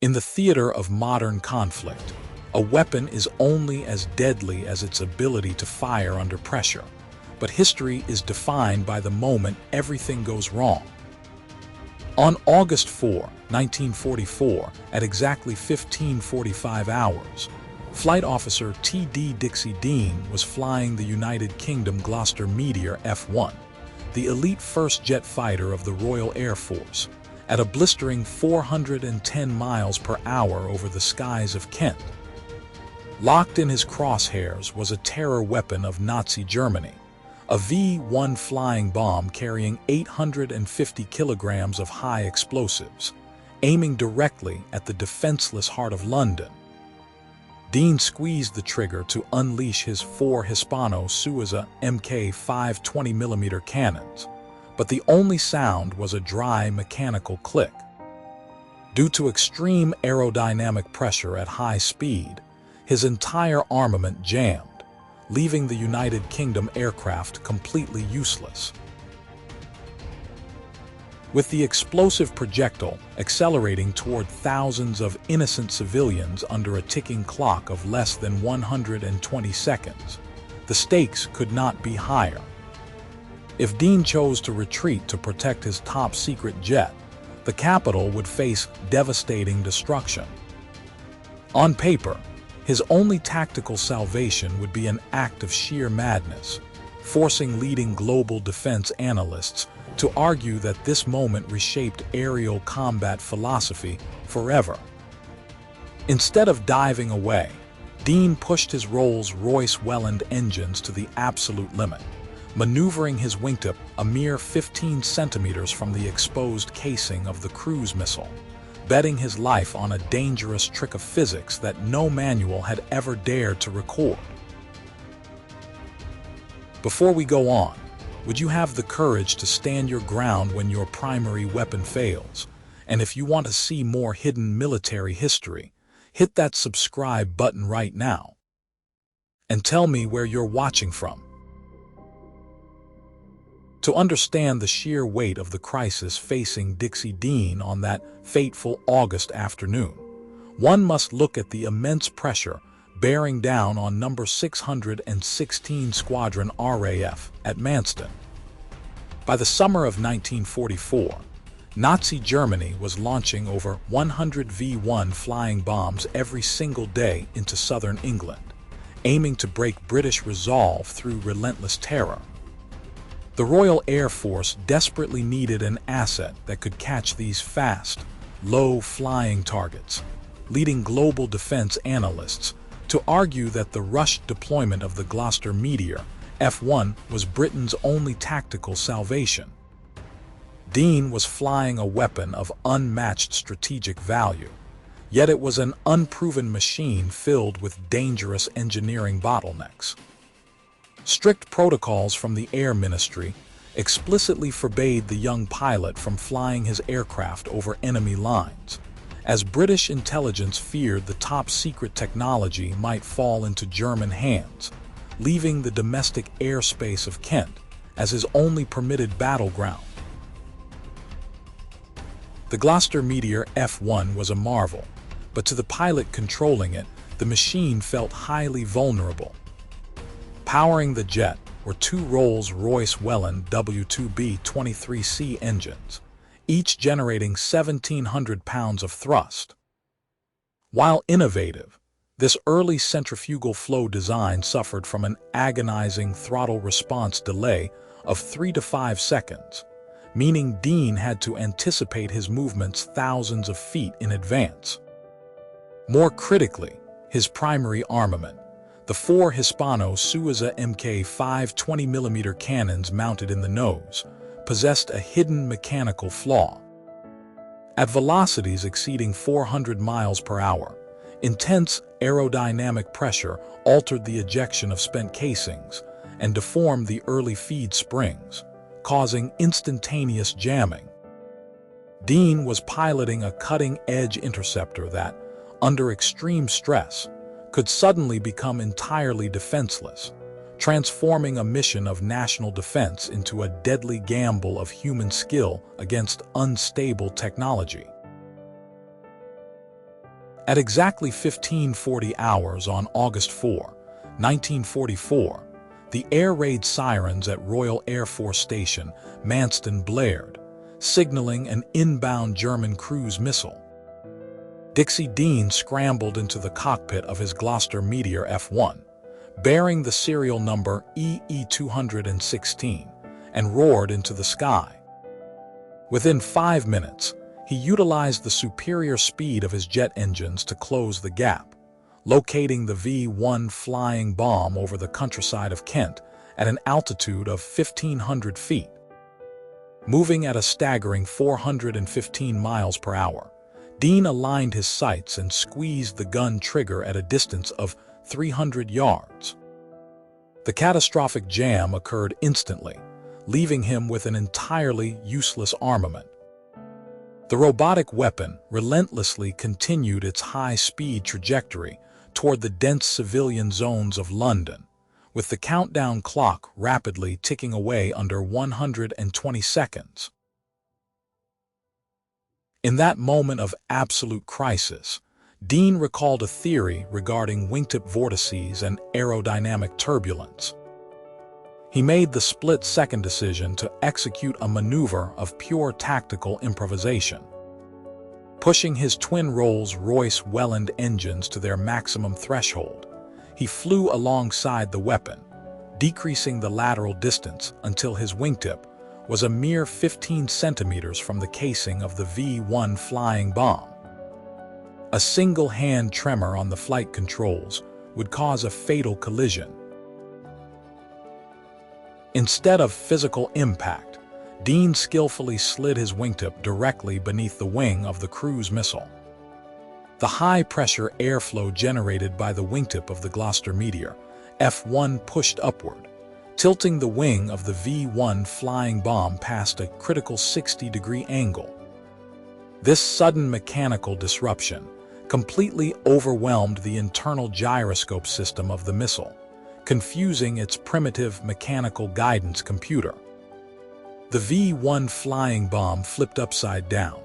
In the theater of modern conflict, a weapon is only as deadly as its ability to fire under pressure. But history is defined by the moment everything goes wrong. On August 4, 1944, at exactly 15:45 hours, Flight Officer T.D. Dixie Dean was flying the United Kingdom Gloster Meteor F-1, the elite first jet fighter of the Royal Air Force, at a blistering 410 miles per hour over the skies of Kent. Locked in his crosshairs was a terror weapon of Nazi Germany, a V-1 flying bomb carrying 850 kilograms of high explosives, aiming directly at the defenseless heart of London. Dean squeezed the trigger to unleash his 4 Hispano-Suiza Mk5 20mm cannons, but the only sound was a dry mechanical click. Due to extreme aerodynamic pressure at high speed, his entire armament jammed, leaving the United Kingdom aircraft completely useless. With the explosive projectile accelerating toward thousands of innocent civilians under a ticking clock of less than 120 seconds, the stakes could not be higher. If Dean chose to retreat to protect his top-secret jet, the capital would face devastating destruction. On paper, his only tactical salvation would be an act of sheer madness, forcing leading global defense analysts to argue that this moment reshaped aerial combat philosophy forever. Instead of diving away, Dean pushed his Rolls-Royce Welland engines to the absolute limit, maneuvering his wingtip a mere 15 centimeters from the exposed casing of the cruise missile, betting his life on a dangerous trick of physics that no manual had ever dared to record. Before we go on, would you have the courage to stand your ground when your primary weapon fails? And if you want to see more hidden military history, hit that subscribe button right now. And tell me where you're watching from. To understand the sheer weight of the crisis facing Dixie Dean on that fateful August afternoon, one must look at the immense pressure bearing down on No. 616 Squadron RAF at Manston. By the summer of 1944, Nazi Germany was launching over 100 V-1 flying bombs every single day into southern England, aiming to break British resolve through relentless terror. The Royal Air Force desperately needed an asset that could catch these fast, low-flying targets, leading global defense analysts to argue that the rushed deployment of the Gloster Meteor F-1 was Britain's only tactical salvation. Dean was flying a weapon of unmatched strategic value, yet it was an unproven machine filled with dangerous engineering bottlenecks. Strict protocols from the Air Ministry explicitly forbade the young pilot from flying his aircraft over enemy lines, as British intelligence feared the top-secret technology might fall into German hands, leaving the domestic airspace of Kent as his only permitted battleground. The Gloster Meteor F-1 was a marvel, but to the pilot controlling it, the machine felt highly vulnerable. Powering the jet were 2 Rolls-Royce Welland W2B-23C engines, each generating 1,700 pounds of thrust. While innovative, this early centrifugal flow design suffered from an agonizing throttle response delay of 3 to 5 seconds, meaning Dean had to anticipate his movements thousands of feet in advance. More critically, his primary armament, the 4 Hispano-Suiza Mk5 20mm cannons mounted in the nose, possessed a hidden mechanical flaw. At velocities exceeding 400 miles per hour, intense aerodynamic pressure altered the ejection of spent casings and deformed the early feed springs, causing instantaneous jamming. Dean was piloting a cutting-edge interceptor that, under extreme stress, could suddenly become entirely defenseless, transforming a mission of national defense into a deadly gamble of human skill against unstable technology. At exactly 15:40 hours on August 4, 1944, the air raid sirens at Royal Air Force Station Manston blared, signaling an inbound German cruise missile. Dixie Dean scrambled into the cockpit of his Gloster Meteor F1, bearing the serial number EE-216, and roared into the sky. Within 5 minutes, he utilized the superior speed of his jet engines to close the gap, locating the V-1 flying bomb over the countryside of Kent at an altitude of 1,500 feet. Moving at a staggering 415 miles per hour, Dean aligned his sights and squeezed the gun trigger at a distance of 300 yards. The catastrophic jam occurred instantly, leaving him with an entirely useless armament. The robotic weapon relentlessly continued its high-speed trajectory toward the dense civilian zones of London, with the countdown clock rapidly ticking away under 120 seconds. In that moment of absolute crisis, Dean recalled a theory regarding wingtip vortices and aerodynamic turbulence. He made the split-second decision to execute a maneuver of pure tactical improvisation. Pushing his twin Rolls-Royce Welland engines to their maximum threshold, he flew alongside the weapon, decreasing the lateral distance until his wingtip was a mere 15 centimeters from the casing of the V-1 flying bomb. A single hand tremor on the flight controls would cause a fatal collision. Instead of physical impact, Dean skillfully slid his wingtip directly beneath the wing of the cruise missile. The high-pressure airflow generated by the wingtip of the Gloster Meteor F1 pushed upward, tilting the wing of the V-1 flying bomb past a critical 60-degree angle. This sudden mechanical disruption completely overwhelmed the internal gyroscope system of the missile, confusing its primitive mechanical guidance computer. The V-1 flying bomb flipped upside down,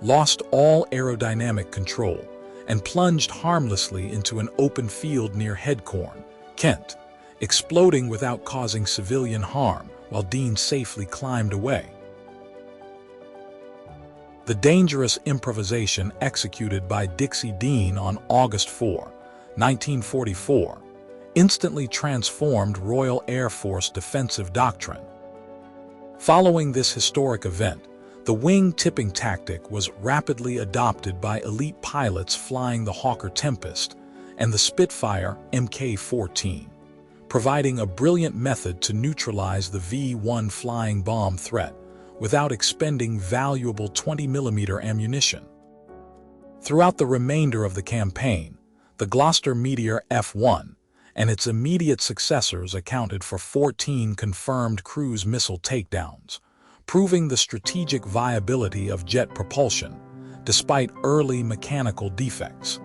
lost all aerodynamic control, and plunged harmlessly into an open field near Headcorn, Kent, exploding without causing civilian harm while Dean safely climbed away. The dangerous improvisation executed by Dixie Dean on August 4, 1944, instantly transformed Royal Air Force defensive doctrine. Following this historic event, the wing tipping tactic was rapidly adopted by elite pilots flying the Hawker Tempest and the Spitfire Mk-14, providing a brilliant method to neutralize the V-1 flying bomb threat without expending valuable 20mm ammunition. Throughout the remainder of the campaign, the Gloster Meteor F1 and its immediate successors accounted for 14 confirmed cruise missile takedowns, proving the strategic viability of jet propulsion, despite early mechanical defects.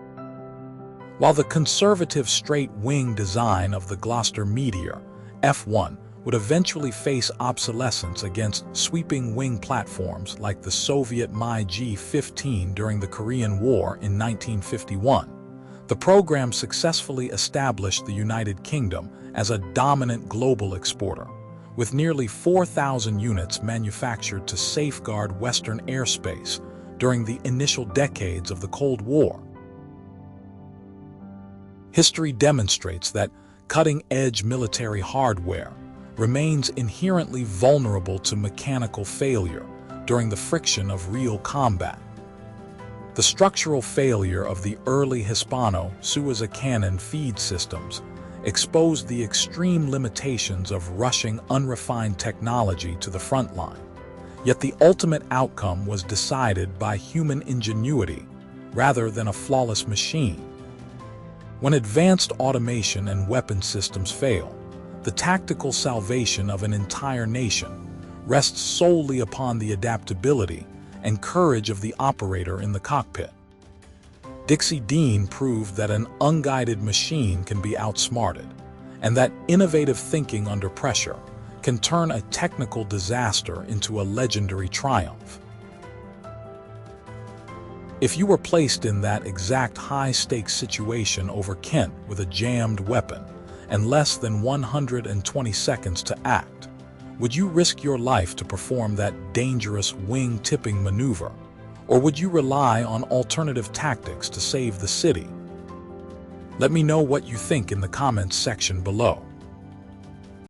While the conservative straight-wing design of the Gloster Meteor F1 would eventually face obsolescence against sweeping wing platforms like the Soviet Mi-G-15 during the Korean War in 1951, the program successfully established the United Kingdom as a dominant global exporter, with nearly 4,000 units manufactured to safeguard Western airspace during the initial decades of the Cold War. History demonstrates that cutting-edge military hardware remains inherently vulnerable to mechanical failure during the friction of real combat. The structural failure of the early Hispano-Suez cannon feed systems exposed the extreme limitations of rushing unrefined technology to the front line. Yet the ultimate outcome was decided by human ingenuity rather than a flawless machine. When advanced automation and weapon systems fail, the tactical salvation of an entire nation rests solely upon the adaptability and courage of the operator in the cockpit. Dixie Dean proved that an unguided machine can be outsmarted, and that innovative thinking under pressure can turn a technical disaster into a legendary triumph. If you were placed in that exact high-stakes situation over Kent with a jammed weapon and less than 120 seconds to act, would you risk your life to perform that dangerous wing-tipping maneuver, or would you rely on alternative tactics to save the city? Let me know what you think in the comments section below.